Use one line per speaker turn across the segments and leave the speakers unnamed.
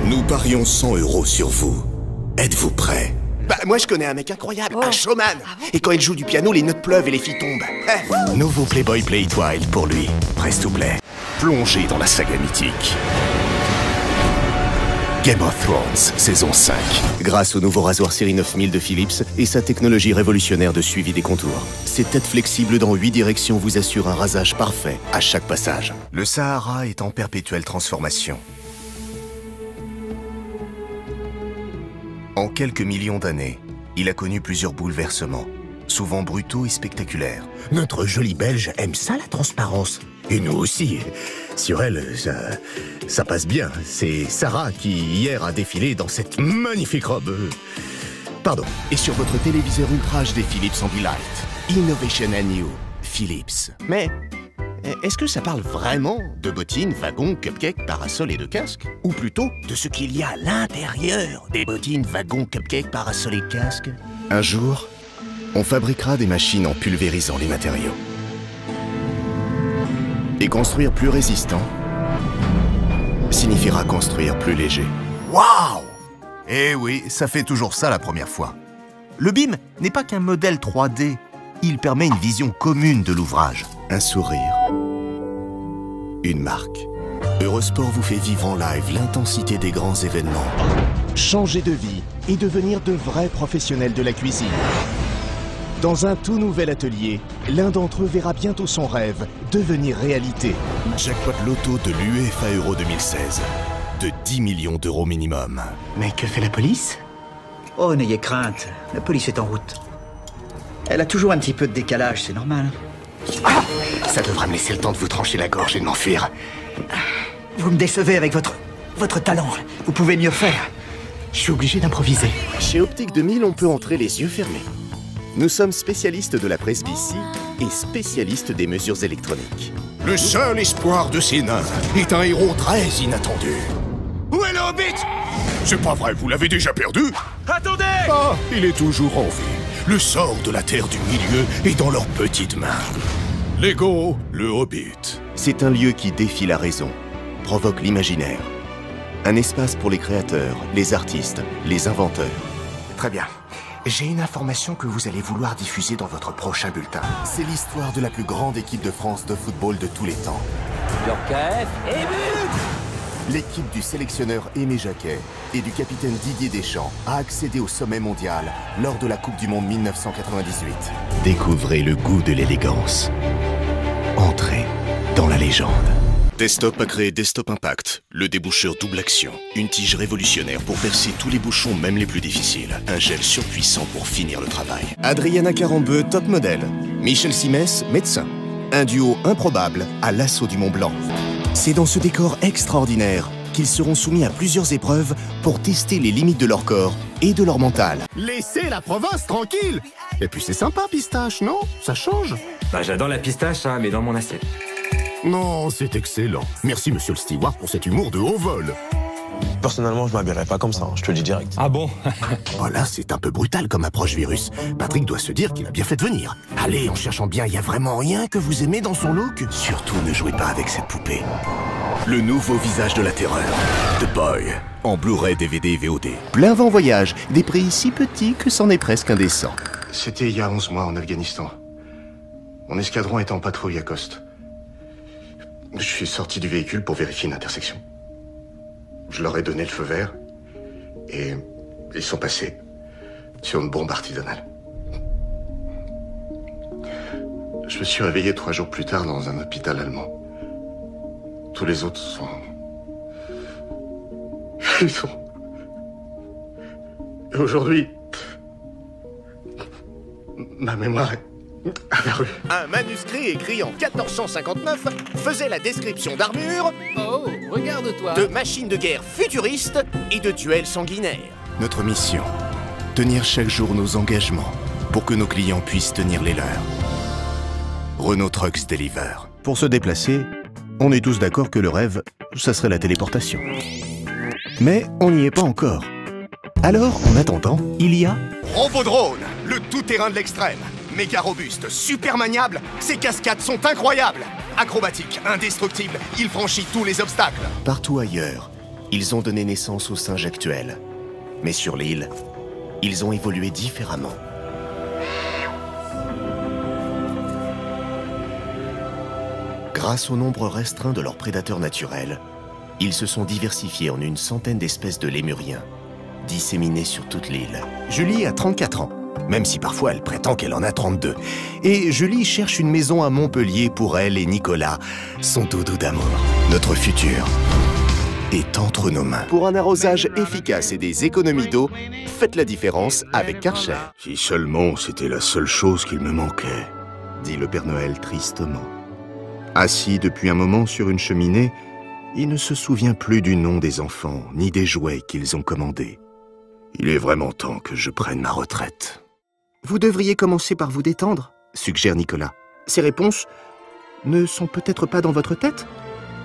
Nous parions 100 € sur vous. Êtes-vous prêts?
Bah, moi je connais un mec incroyable, un showman. Et quand il joue du piano, les notes pleuvent et les filles tombent.
Nouveau Playboy Play It Wild pour lui. Press to play. Plongez dans la saga mythique. Game of Thrones, saison 5. Grâce au nouveau rasoir série 9000 de Philips et sa technologie révolutionnaire de suivi des contours, ses têtes flexibles dans 8 directions vous assurent un rasage parfait à chaque passage. Le Sahara est en perpétuelle transformation. En quelques millions d'années, il a connu plusieurs bouleversements, souvent brutaux et spectaculaires.
Notre jolie Belge aime ça, la transparence. Et nous aussi. Sur elle, ça passe bien. C'est Sarah qui, hier, a défilé dans cette magnifique robe. Pardon.
Et sur votre téléviseur Ultra HD Philips Ambilight, Innovation and New, Philips.
Mais est-ce que ça parle vraiment de bottines, wagons, cupcakes, parasols et de casques? Ou plutôt de ce qu'il y a à l'intérieur des bottines, wagons, cupcakes, parasols et casques?
Un jour, on fabriquera des machines en pulvérisant les matériaux. Et construire plus résistant signifiera construire plus léger.
Waouh! Eh oui, ça fait toujours ça la première fois. Le BIM n'est pas qu'un modèle 3D, il permet une vision commune de l'ouvrage.
Un sourire, une marque. Eurosport vous fait vivre en live l'intensité des grands événements.
Changer de vie et devenir de vrais professionnels de la cuisine. Dans un tout nouvel atelier, l'un d'entre eux verra bientôt son rêve devenir réalité.
Jackpot Loto de l'UEFA Euro 2016. De 10 millions d'euros minimum.
Mais que fait la police?
Oh, n'ayez crainte, la police est en route. Elle a toujours un petit peu de décalage, c'est normal.
Ah, ça devra me laisser le temps de vous trancher la gorge et de m'enfuir.
Vous me décevez avec votre talent. Vous pouvez mieux faire.
Je suis obligé d'improviser.
Chez Optique 2000, on peut entrer les yeux fermés.
Nous sommes spécialistes de la presbytie et spécialistes des mesures électroniques.
Le seul espoir de ces nains est un héros très inattendu. Où est le Hobbit? C'est pas vrai, vous l'avez déjà perdu?
Attendez!
Ah, il est toujours en vie. Le sort de la Terre du Milieu est dans leurs petites mains. Lego, le Hobbit.
C'est un lieu qui défie la raison, provoque l'imaginaire. Un espace pour les créateurs, les artistes, les inventeurs.
Très bien. J'ai une information que vous allez vouloir diffuser dans votre prochain bulletin.
C'est l'histoire de la plus grande équipe de France de football de tous les temps.
Yorkef et but!
L'équipe du sélectionneur Aimé Jacquet et du capitaine Didier Deschamps a accédé au sommet mondial lors de la Coupe du Monde 1998. Découvrez le goût de l'élégance. Entrez dans la légende. Desktop a créé Desktop Impact, le déboucheur double action. Une tige révolutionnaire pour percer tous les bouchons, même les plus difficiles. Un gel surpuissant pour finir le travail. Adriana Carambeu, top modèle. Michel Simès, médecin. Un duo improbable à l'assaut du Mont Blanc. C'est dans ce décor extraordinaire qu'ils seront soumis à plusieurs épreuves pour tester les limites de leur corps et de leur mental.
Laissez la province tranquille. Et puis c'est sympa, pistache, non? Ça change.
Bah, j'adore la pistache, hein, mais dans mon assiette.
Non, c'est excellent. Merci, monsieur le steward, pour cet humour de haut vol.
Personnellement, je m'habillerais pas comme ça, hein, je te le dis direct.
Ah bon?
Oh là, c'est un peu brutal comme approche virus. Patrick doit se dire qu'il a bien fait de venir. Allez, en cherchant bien, il y a vraiment rien que vous aimez dans son look?
Surtout ne jouez pas avec cette poupée. Le nouveau visage de la terreur, The Boy, en Blu-ray, DVD et VOD. Plein vent voyage, des prix si petits que c'en est presque indécent.
C'était il y a 11 mois en Afghanistan. Mon escadron était en patrouille à Kost. Je suis sorti du véhicule pour vérifier une intersection. Je leur ai donné le feu vert et ils sont passés sur une bombe artisanale. Je me suis réveillé 3 jours plus tard dans un hôpital allemand. Tous les autres sont... Ils sont... Et aujourd'hui, ma mémoire est apparue.
Un manuscrit écrit en 1459 faisait la description d'armures,
Oh, regarde-toi!
de machines de guerre futuristes et de duels sanguinaires.
Notre mission, tenir chaque jour nos engagements pour que nos clients puissent tenir les leurs. Renault Trucks Deliver. Pour se déplacer, on est tous d'accord que le rêve, ça serait la téléportation. Mais on n'y est pas encore. Alors, en attendant, il y a...
Robodrone, le tout-terrain de l'extrême. Méga robuste, super maniable, ses cascades sont incroyables. Acrobatique, indestructible, il franchit tous les obstacles.
Partout ailleurs, Ils ont donné naissance aux singes actuels. Mais sur l'île, ils ont évolué différemment. Grâce au nombre restreint de leurs prédateurs naturels, ils se sont diversifiés en une centaine d'espèces de lémuriens, disséminés sur toute l'île.
Julie a 34 ans, même si parfois elle prétend qu'elle en a 32. Et Julie cherche une maison à Montpellier pour elle et Nicolas, son doudou d'amour. Notre futur est entre nos mains. Pour un arrosage efficace et des économies d'eau, faites la différence avec Karcher.
Si seulement c'était la seule chose qu'il me manquait,
dit le Père Noël tristement. Assis depuis un moment sur une cheminée, il ne se souvient plus du nom des enfants, ni des jouets qu'ils ont commandés.
Il est vraiment temps que je prenne ma retraite.
Vous devriez commencer par vous détendre, suggère Nicolas. Ces réponses ne sont peut-être pas dans votre tête,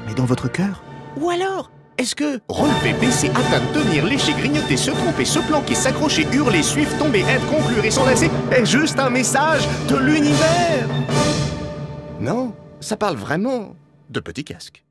mais dans votre cœur. Ou alors, est-ce que relever, baisser, atteindre, tenir, lécher, grignoter, se tromper, se planquer, s'accrocher, hurler, suivre, tomber, être, conclure et s'enlacer est juste un message de l'univers? Non, ça parle vraiment de Petit Casque.